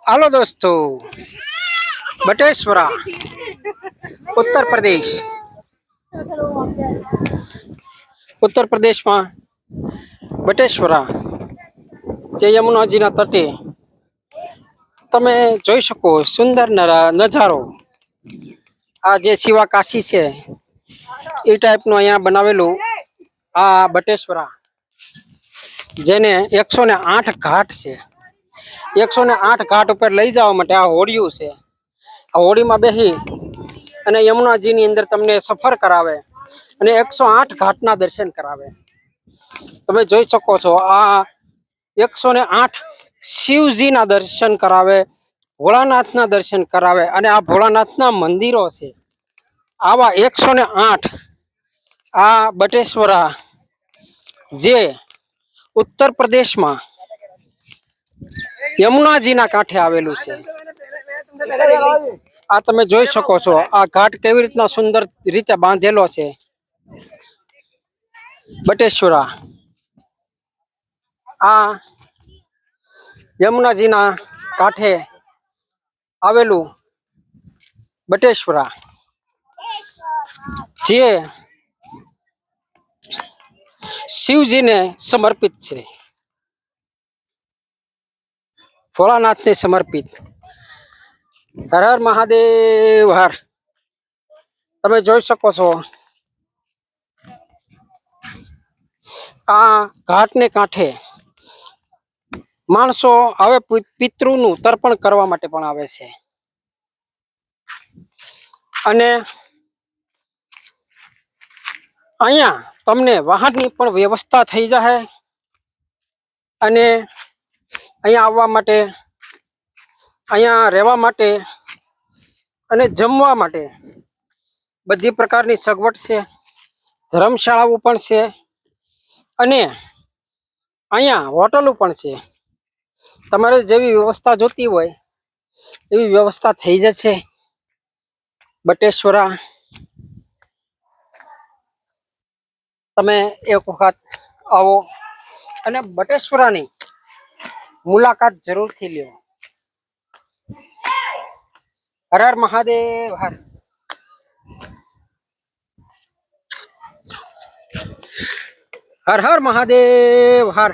Hello दोस्तों, बटेश्वरा उत्तर प्रदेश में बटेश्वरा जे यमुनाजीना तटे तमे જોઈ શકો સુંદર નજારો। આ જે શિવા કાશી છે એ ટાઈપનું અહીંયા બનાવેલું આ બટેશ્વરા, જેને 108 ઘાટ છે। 108 ઘાટ ઉપર લઈ જવા માટે આ હોડિયું છે। આ હોડીમાં બેસી અને યમુનાજીની અંદર તમને સફર કરાવે અને 108 ઘાટના દર્શન કરાવે। તમે જોઈ શકો છો આ 108 શિવજીના દર્શન કરાવે, ભોળાનાથના દર્શન કરાવે અને આ ભોળાનાથના મંદિરો છે। આવા 108 આ બટેશ્વરા જે ઉત્તર પ્રદેશમાં યમુનાજીના કાંઠે આવેલું છે। આ તમે જોઈ શકો છો આ ઘાટ કેવી રીતના સુંદર રીતે બાંધેલો છે। બટેશ્વરા આ યમુનાજીના કાંઠે આવેલું બટેશ્વરા જે શિવજીને સમર્પિત છે, ભોળાનાથને સમર્પિત। હર હર મહાદેવ હર। તમે જોઈ શકો છો આ ઘાટને કાંઠે માણસો હવે પિતૃનું તર્પણ કરવા માટે પણ આવે છે અને અહીંયા તમને વાહનની પણ વ્યવસ્થા થઈ જાય અને અહીંયા આવવા માટે, અહીંયા રહેવા માટે અને જમવા માટે બધી પ્રકારની સગવડ છે। ધર્મશાળાઓ પણ છે અને અહીંયા હોટલો પણ છે। તમારે જેવી વ્યવસ્થા જોતી હોય એવી વ્યવસ્થા થઈ જશે। બટેશ્વરા તમે એક વખત આવો અને બટેશ્વરાની મુલાકાત જરૂરથી લ્યો। હર હર મહાદેવ હર। હર હર મહાદેવ હર।